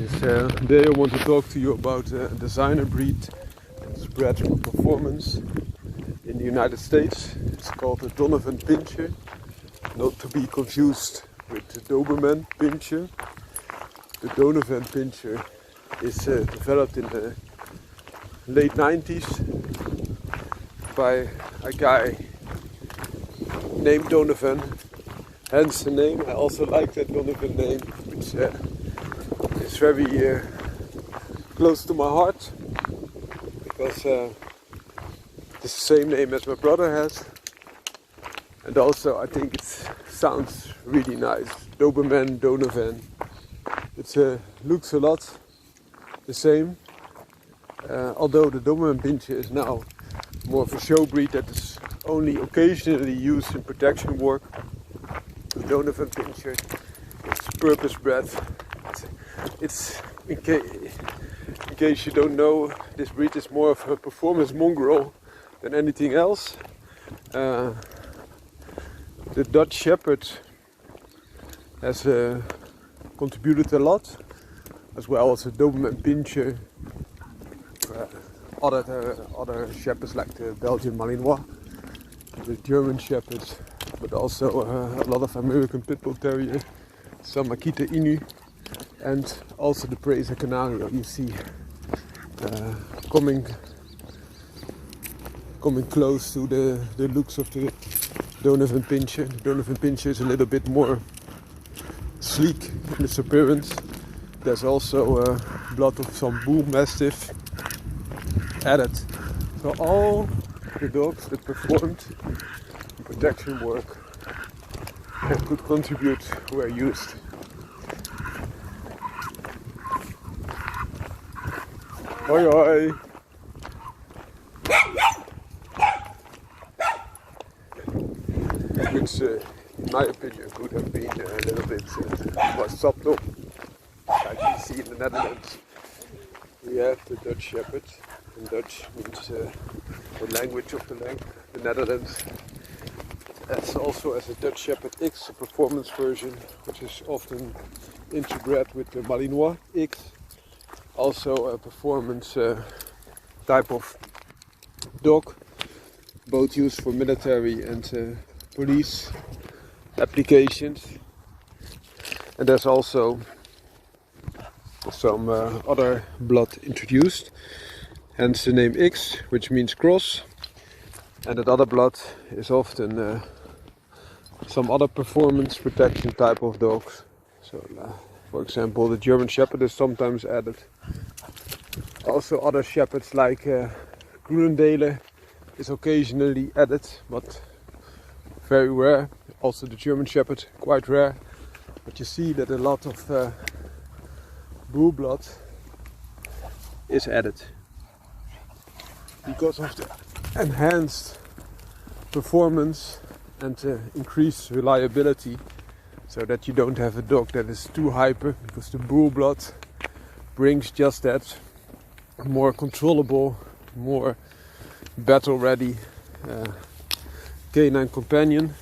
Today I want to talk to you about a designer breed that's bred for performance in the United States. It's called the Donovan Pinscher, not to be confused with the Doberman Pinscher. The Donovan Pinscher is developed in the late 90s by a guy named Donovan, hence the name. I also like that Donovan name, which is very close to my heart, because it's the same name as my brother has, and also I think it sounds really nice. Doberman, Donovan. It looks a lot the same, although the Doberman Pinscher is now more of a show breed that is only occasionally used in protection work. The Donovan Pinscher is purpose bred. It's in case you don't know, this breed is more of a performance mongrel than anything else. The Dutch Shepherd has contributed a lot, as well as the Doberman Pinscher. Other shepherds like the Belgian Malinois, the German shepherds, but also a lot of American Pit Bull Terrier, some Akita Inu, and also the Presa Canario you see coming close to the looks of the Donovan Pinscher. The Donovan Pinscher is a little bit more sleek in its appearance. There's also blood of some Bull Mastiff added. So all the dogs that performed protection work and could contribute were used. Hoi hoi! Which in my opinion could have been a little bit more subtle. Like you see in the Netherlands, we have the Dutch Shepherd, and Dutch means the language of the Netherlands. As also as a Dutch Shepherd X, a performance version, which is often interbred with the Malinois X. Also a performance type of dog, both used for military and police applications. And there's also some other blood introduced, hence the name X, which means cross. And that other blood is often some other performance protection type of dogs. So, for example, the German Shepherd is sometimes added. Also, other shepherds like Groenendaler is occasionally added, but very rare. Also, the German Shepherd, quite rare. But you see that a lot of bull blood is added because of the enhanced performance and increased reliability, so that you don't have a dog that is too hyper, because the bull blood brings just that more controllable, more battle ready canine companion.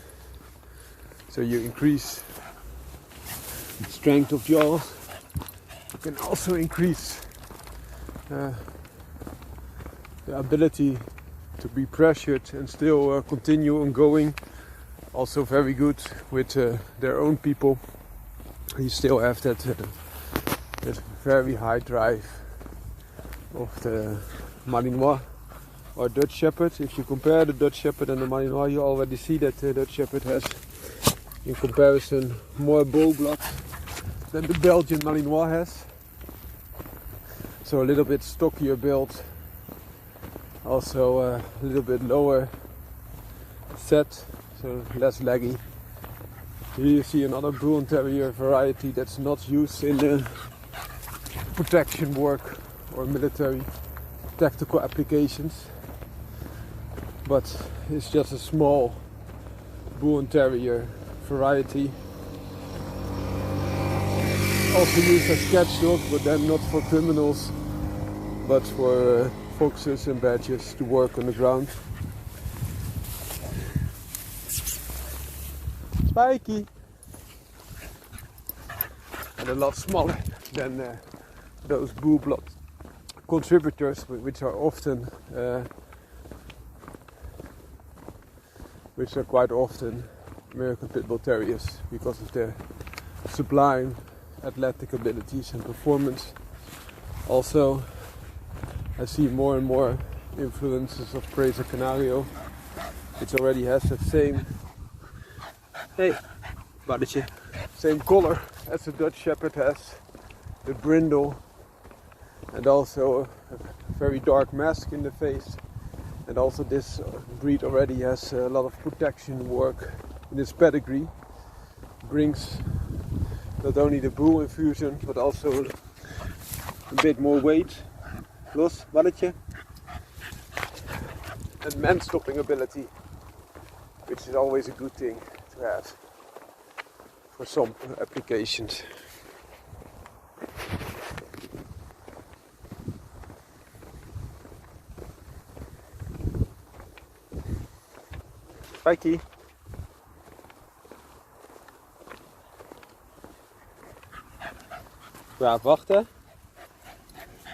So you increase strength of jaws. You can also increase the ability to be pressured and still continue on going. Also very good with their own people. You still have that very high drive of the Malinois or Dutch Shepherd. If you compare the Dutch Shepherd and the Malinois, you already see that the Dutch Shepherd has, in comparison, more bull blood than the Belgian Malinois has. So a little bit stockier build. Also a little bit lower set, so less leggy. Here you see another Bull Terrier variety that's not used in protection work or military tactical applications, but it's just a small Bull Terrier variety. Also used as sketch dog, but then not for criminals, but for foxes and badgers to work on the ground. Spikey! And a lot smaller than those blue blood contributors, which are often which are quite often American Pit Bull Terriers because of their sublime athletic abilities and performance. Also, I see more and more influences of Presa Canario, which already has the same same color as the Dutch Shepherd has, the brindle, and also a very dark mask in the face. And also this breed already has a lot of protection work in its pedigree. Brings not only the bull infusion but also a bit more weight, los, balletje, and man stopping ability, which is always a good thing to have for some applications. Spikey. Ja, wachten.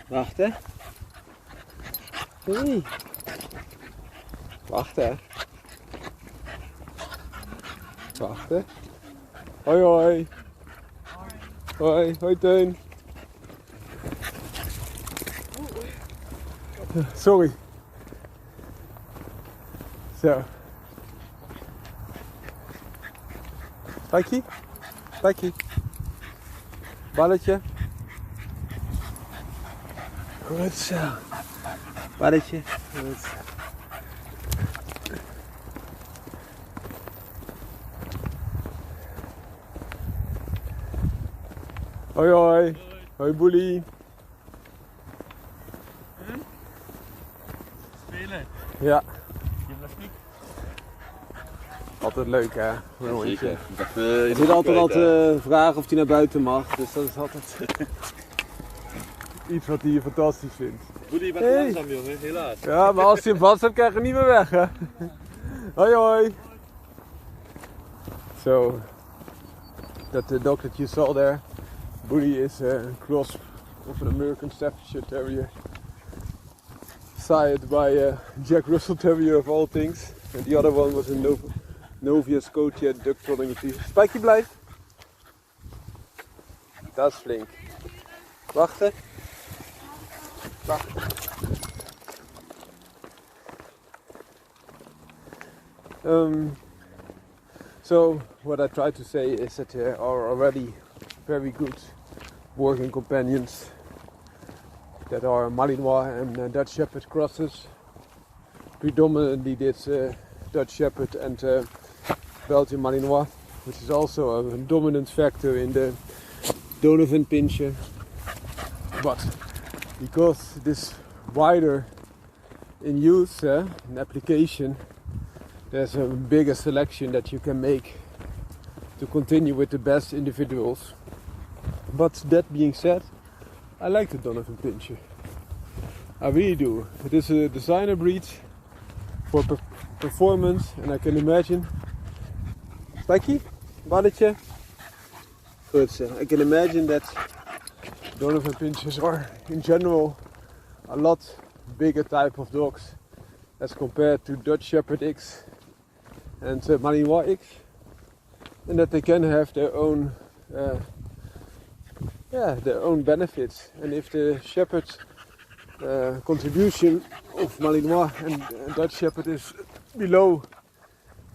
Wachten. Hey. Wachten. Wachten. Hoi hoi. Hoi, hoi Teun. Sorry. Zo. Spikey? Spikey. Balletje. Goed zo. Balletje. Goed zo. Hoi hoi. Hoi Boelie. Spelen? Ja. Gymnastiek? Altijd leuk hè, voor een hondje. Er zit altijd al te vragen of hij naar buiten mag, dus dat is altijd iets wat hij fantastisch vindt. Boelie, je bent te langzaam jongen, helaas. Ja, maar als hij hem vast hebt, krijg je hem niet meer weg hè. Hoi hoi. So, that dog that you saw there, Boelie is a cross of an American Staffordshire Terrier. Sired by a Jack Russell Terrier of all things. And the other one was a Novia Scotia duck trotting retriever. Spikey blijf. Dat is flink. Wachten. Wachten. So what I try to say is that there are already very good working companions that are Malinois and Dutch Shepherd crosses. Predominantly this Dutch Shepherd and Belgian Malinois, which is also a dominant factor in the Donovan Pinscher. But because it is wider in use, in application, there's a bigger selection that you can make to continue with the best individuals. But that being said, I like the Donovan Pinscher. I really do. It is a designer breed for performance, and I can imagine. Spikey, balletje. Good. So I can imagine that Donovan Pinschers are in general a lot bigger type of dogs as compared to Dutch Shepherd X and Malinois X, and that they can have their own benefits. And if the Shepherd contribution of Malinois and Dutch Shepherd is below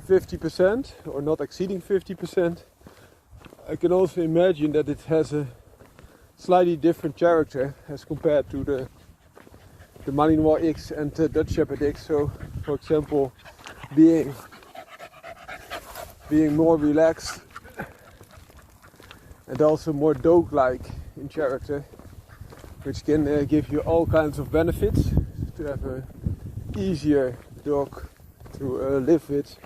50% or not exceeding 50%, I can also imagine that it has a slightly different character as compared to the Malinois X and Dutch Shepherd X. So, for example, being more relaxed and also more dog-like in character, which can give you all kinds of benefits to have an easier dog to live with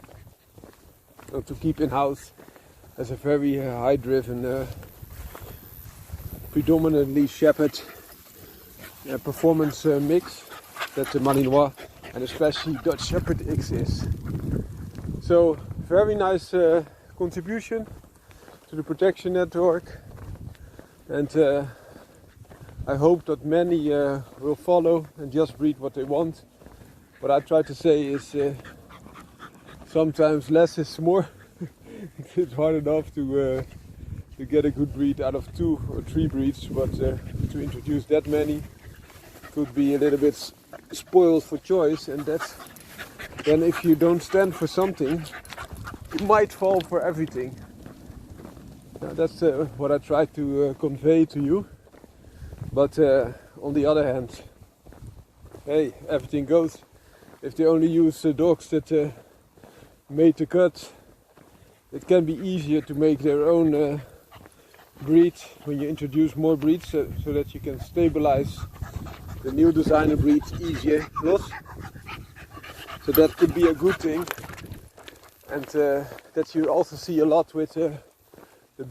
or to keep in house as a very high-driven, predominantly Shepherd performance mix that the Malinois and especially Dutch Shepherd X is. So very nice contribution to the protection network, and I hope that many will follow and just breed what they want. What I try to say is sometimes less is more. It's hard enough to get a good breed out of 2 or 3 breeds, but to introduce that many could be a little bit spoiled for choice, and then if you don't stand for something, you might fall for everything. Now, that's what I try to convey to you. But on the other hand, hey, everything goes. If they only use dogs that made the cut, it can be easier to make their own breed when you introduce more breeds, so that you can stabilize the new designer breeds easier. Los. So that could be a good thing, and that you also see a lot with the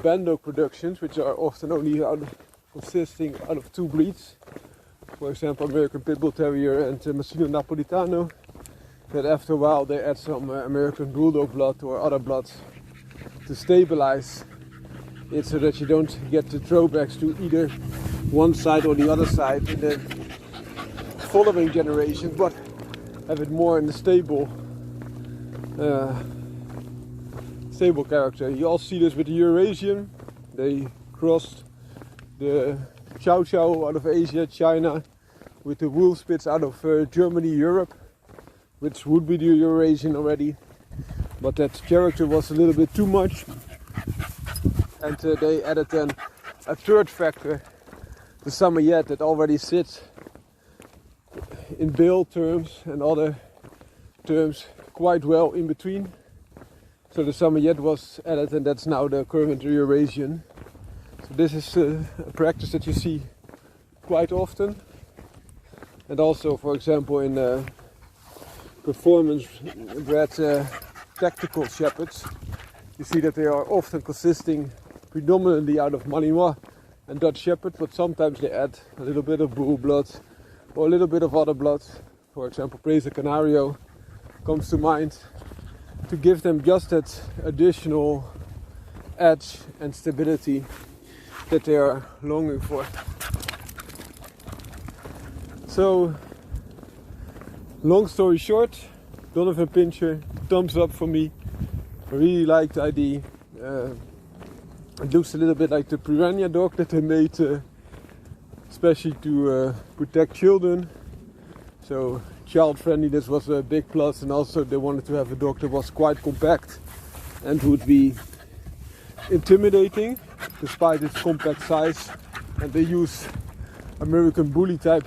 bando productions, which are often only consisting out of 2 breeds. For example, American Pit Bull Terrier and Masino Napolitano. That after a while they add some American Bulldog blood or other blood to stabilize it, so that you don't get the throwbacks to either one side or the other side in the following generations, but have it more in the stable character. You all see this with the Eurasian. They crossed the Chow Chow out of Asia, China, with the wool spits out of Germany, Europe, which would be the Eurasian already, but that character was a little bit too much, and they added then a 3rd factor, the Samoyed, that already sits in build terms and other terms quite well in between. So the Samoyed was added, and that's now the current Eurasian. So this is a practice that you see quite often, and also, for example, in performance bred tactical shepherds, you see that they are often consisting predominantly out of Malinois and Dutch Shepherd, but sometimes they add a little bit of bull blood or a little bit of other blood. For example, Presa Canario comes to mind, to give them just that additional edge and stability that they are longing for. So, long story short, Donovan Pinscher, thumbs up for me. I really like the idea. It looks a little bit like the piranha dog that they made, especially to protect children. So child friendliness was a big plus, and also they wanted to have a dog that was quite compact and would be intimidating despite its compact size. And they use American Bully type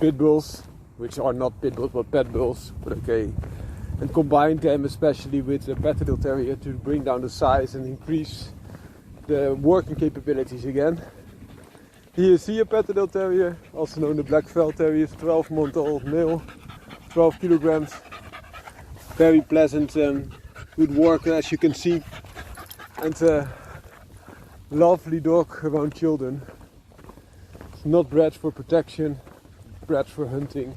pit bulls, which are not pit bulls but pet bulls, but okay, and combine them especially with a patterdale terrier to bring down the size and increase the working capabilities again. Here you see a patterdale terrier, also known as black felt terrier, 12-month-old male, 12 kilograms, very pleasant, good worker as you can see, and a lovely dog around children. It's not bred for protection, bred for hunting.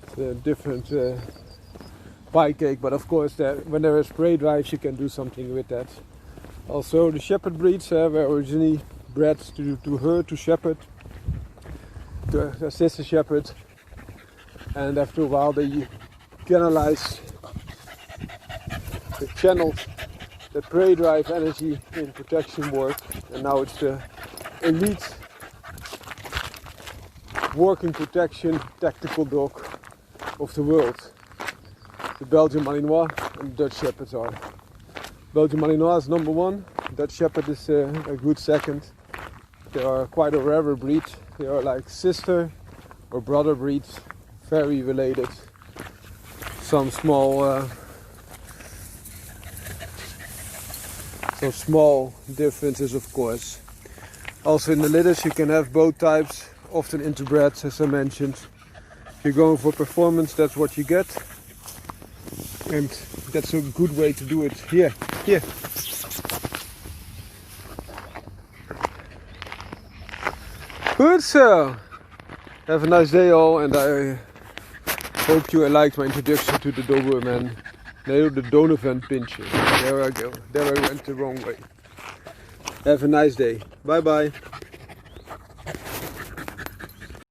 It's a different pie cake, but of course when there is prey drives you can do something with that. Also the shepherd breeds were originally bred to herd, to shepherd, to assist the shepherd, and after a while they channelized, they channeled the prey drive energy in protection work, and now it's the elite working protection tactical dog of the world. The Belgian Malinois and the Dutch Shepherds are. Belgian Malinois is number 1, Dutch Shepherd is a good second. They are quite a rare breed. They are like sister or brother breeds, very related. Some small differences, of course. Also in the litters you can have both types, often interbred, as I mentioned. If you're going for performance, that's what you get. And that's a good way to do it. Here. Good, so have a nice day all, and I hope you liked my introduction to the Doberman. No, the Donovan Pinscher. There I go. There I went the wrong way. Have a nice day. Bye bye.